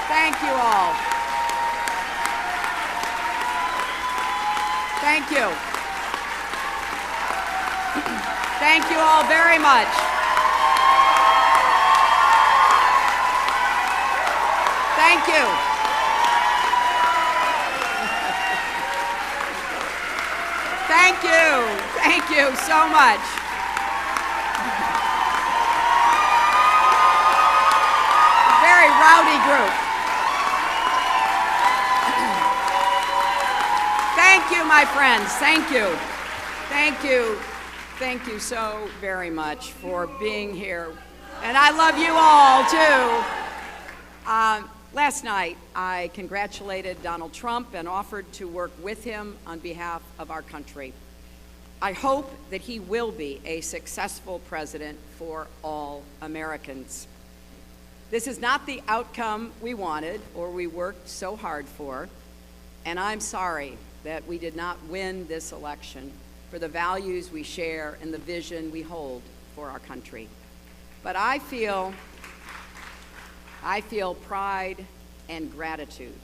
Thank you all. Thank you. Thank you all very much. Thank you. Thank you. Thank you so much. Very rowdy group. Thank you, my friends. Thank you. Thank you. Thank you so very much for being here. And I love you all, too. Last night, I congratulated Donald Trump and offered to work with him on behalf of our country. I hope that he will be a successful president for all Americans. This is not the outcome we wanted or we worked so hard for, and I'm sorry that we did not win this election for the values we share and the vision we hold for our country. But I feel pride and gratitude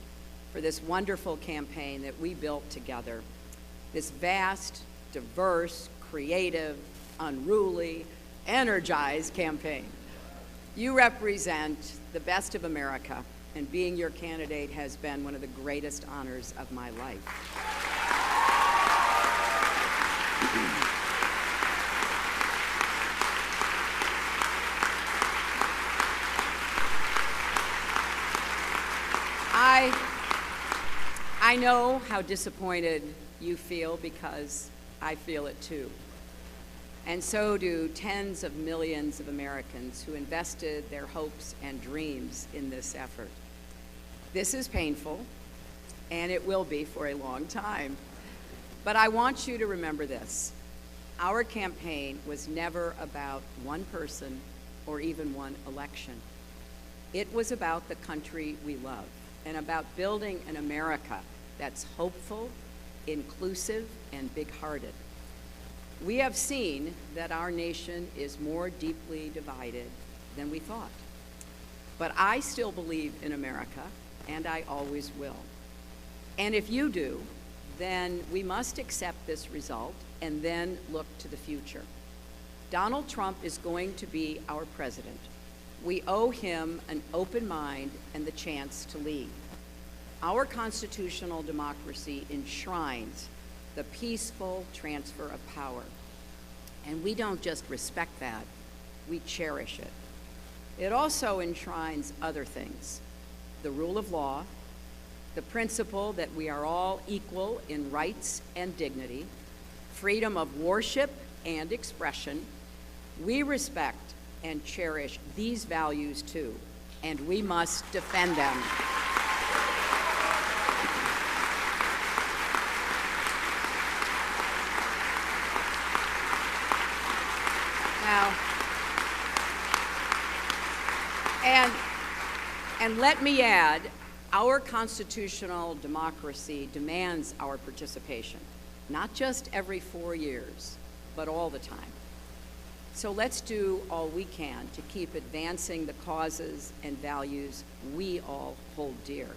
for this wonderful campaign that we built together, this vast, diverse, creative, unruly, energized campaign. You represent the best of America, and being your candidate has been one of the greatest honors of my life. I know how disappointed you feel because I feel it too. And so do tens of millions of Americans who invested their hopes and dreams in this effort. This is painful, and it will be for a long time. But I want you to remember this. Our campaign was never about one person or even one election. It was about the country we love and about building an America that's hopeful, inclusive, and big-hearted. We have seen that our nation is more deeply divided than we thought. But I still believe in America, and I always will. And if you do, then we must accept this result and then look to the future. Donald Trump is going to be our president. We owe him an open mind and the chance to lead. Our constitutional democracy enshrines the peaceful transfer of power. And we don't just respect that, we cherish it. It also enshrines other things: the rule of law, the principle that we are all equal in rights and dignity, freedom of worship and expression. We respect and cherish these values too, and we must defend them. Now, and let me add, our constitutional democracy demands our participation, not just every 4 years, but all the time. So let's do all we can to keep advancing the causes and values we all hold dear,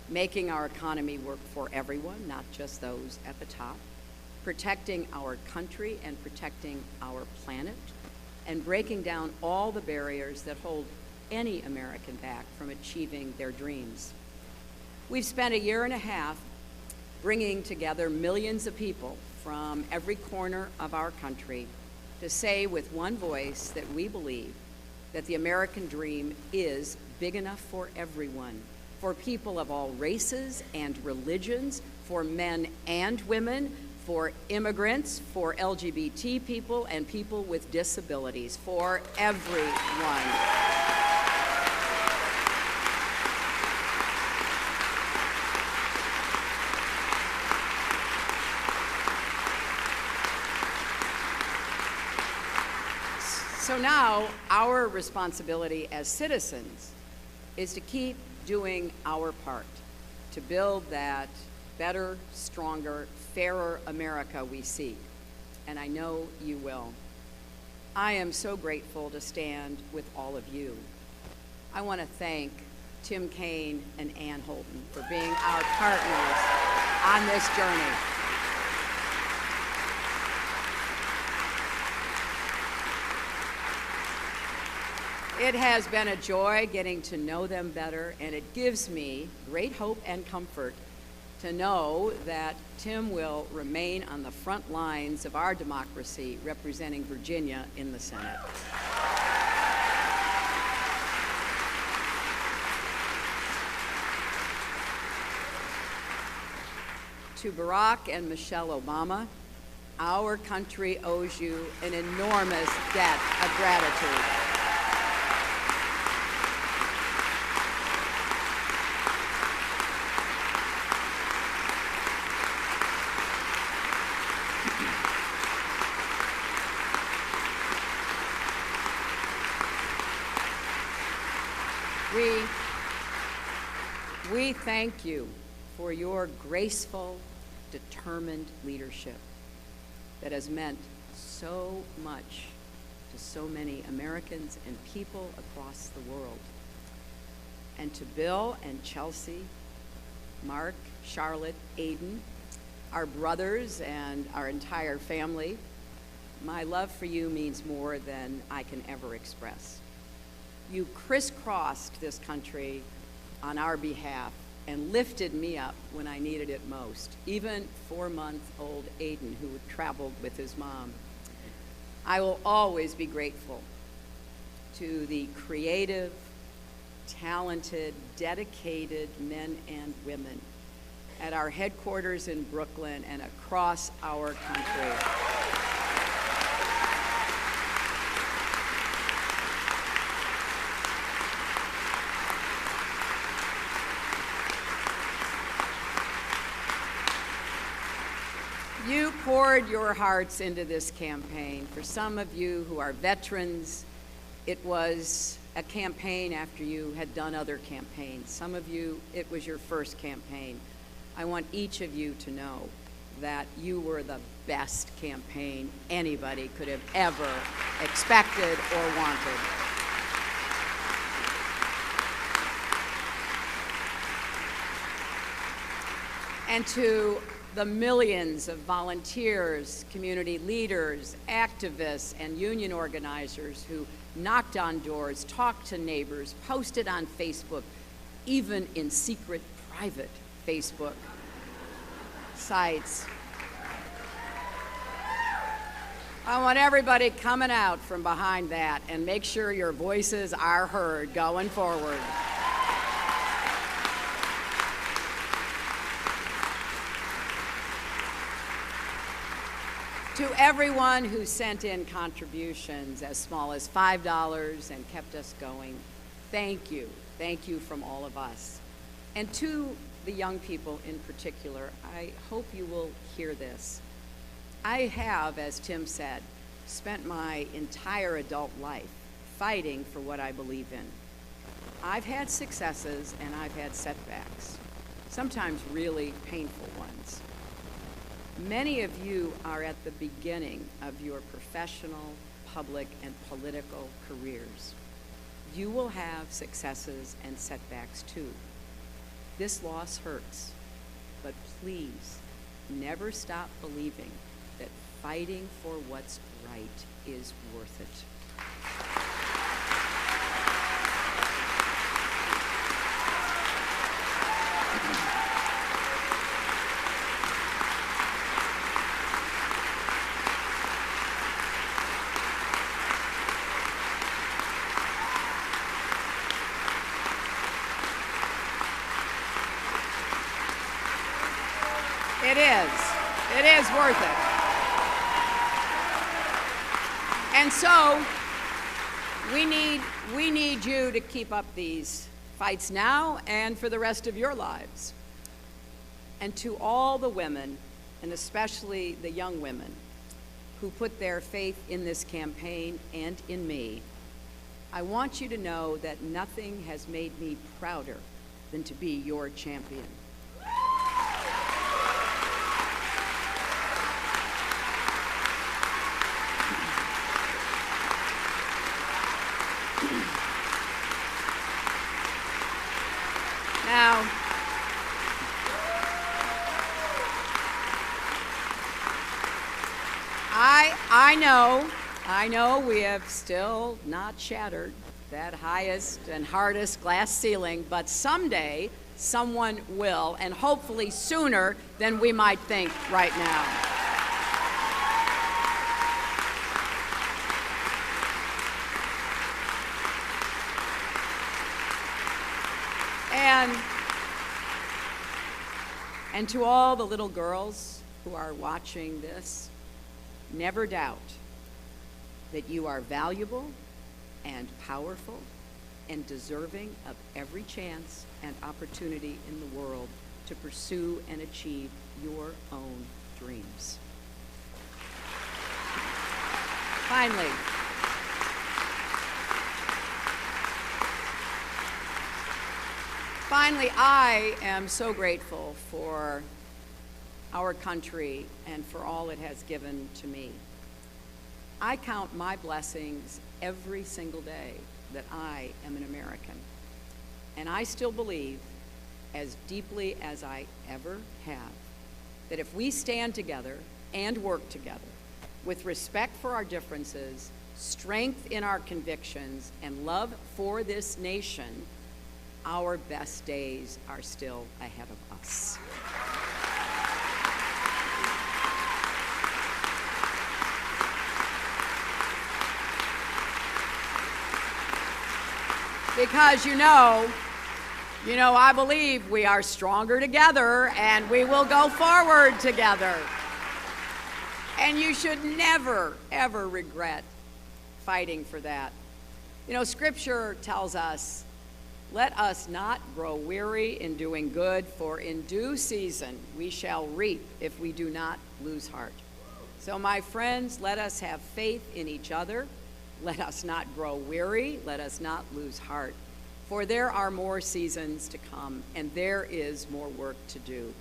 making our economy work for everyone, not just those at the top, protecting our country and protecting our planet, and breaking down all the barriers that hold any American back from achieving their dreams. We've spent 1.5 years bringing together millions of people from every corner of our country to say with one voice that we believe that the American dream is big enough for everyone, for people of all races and religions, for men and women, for immigrants, for LGBT people, and people with disabilities, for everyone. So now our responsibility as citizens is to keep doing our part to build that better, stronger, fairer America we seek. And I know you will. I am so grateful to stand with all of you. I want to thank Tim Kaine, and Ann Holden for being our partners on this journey. It has been a joy getting to know them better, and it gives me great hope and comfort to know that Tim will remain on the front lines of our democracy, representing Virginia in the Senate. To Barack and Michelle Obama, our country owes you an enormous debt of gratitude. We thank you for your graceful, determined leadership that has meant so much to so many Americans and people across the world. And to Bill and Chelsea, Mark, Charlotte, Aiden, our brothers and our entire family, my love for you means more than I can ever express. You crisscrossed this country on our behalf and lifted me up when I needed it most, even 4-month-old Aiden, who traveled with his mom. I will always be grateful to the creative, talented, dedicated men and women at our headquarters in Brooklyn and across our country. You poured your hearts into this campaign. For some of you who are veterans, it was a campaign after you had done other campaigns. Some of you, it was your first campaign. I want each of you to know that you were the best campaign anybody could have ever expected or wanted. And to the millions of volunteers, community leaders, activists, and union organizers who knocked on doors, talked to neighbors, posted on Facebook, even in secret, private Facebook sites. I want everybody coming out from behind that, and make sure your voices are heard going forward. To everyone who sent in contributions as small as $5 and kept us going, thank you. Thank you from all of us. And to the young people in particular, I hope you will hear this. I have, as Tim said, spent my entire adult life fighting for what I believe in. I've had successes and I've had setbacks, sometimes really painful ones. Many of you are at the beginning of your professional, public, and political careers. You will have successes and setbacks too. This loss hurts, but please never stop believing that fighting for what's right is worth it. It is worth it. And so we need you to keep up these fights now and for the rest of your lives. And to all the women, and especially the young women, who put their faith in this campaign and in me, I want you to know that nothing has made me prouder than to be your champion. I know we have still not shattered that highest and hardest glass ceiling, but someday someone will, and hopefully sooner than we might think right now. And to all the little girls who are watching this, never doubt that you are valuable and powerful and deserving of every chance and opportunity in the world to pursue and achieve your own dreams. Finally, I am so grateful for our country and for all it has given to me. I count my blessings every single day that I am an American. And I still believe, as deeply as I ever have, that if we stand together and work together with respect for our differences, strength in our convictions, and love for this nation, our best days are still ahead of us. Because I believe we are stronger together and we will go forward together. And you should never, ever regret fighting for that. Scripture tells us, let us not grow weary in doing good, for in due season we shall reap if we do not lose heart. So my friends, let us have faith in each other. Let us not grow weary. Let us not lose heart. For there are more seasons to come, and there is more work to do.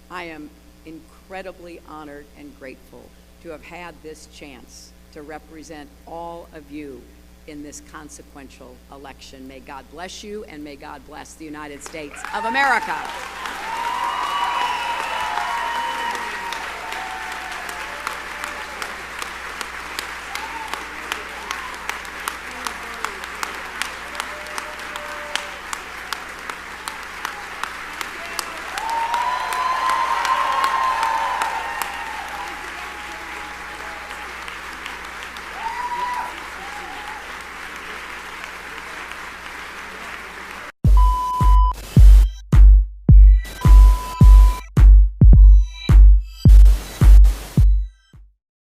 I am incredibly honored and grateful to have had this chance to represent all of you in this consequential election. May God bless you, and may God bless the United States of America.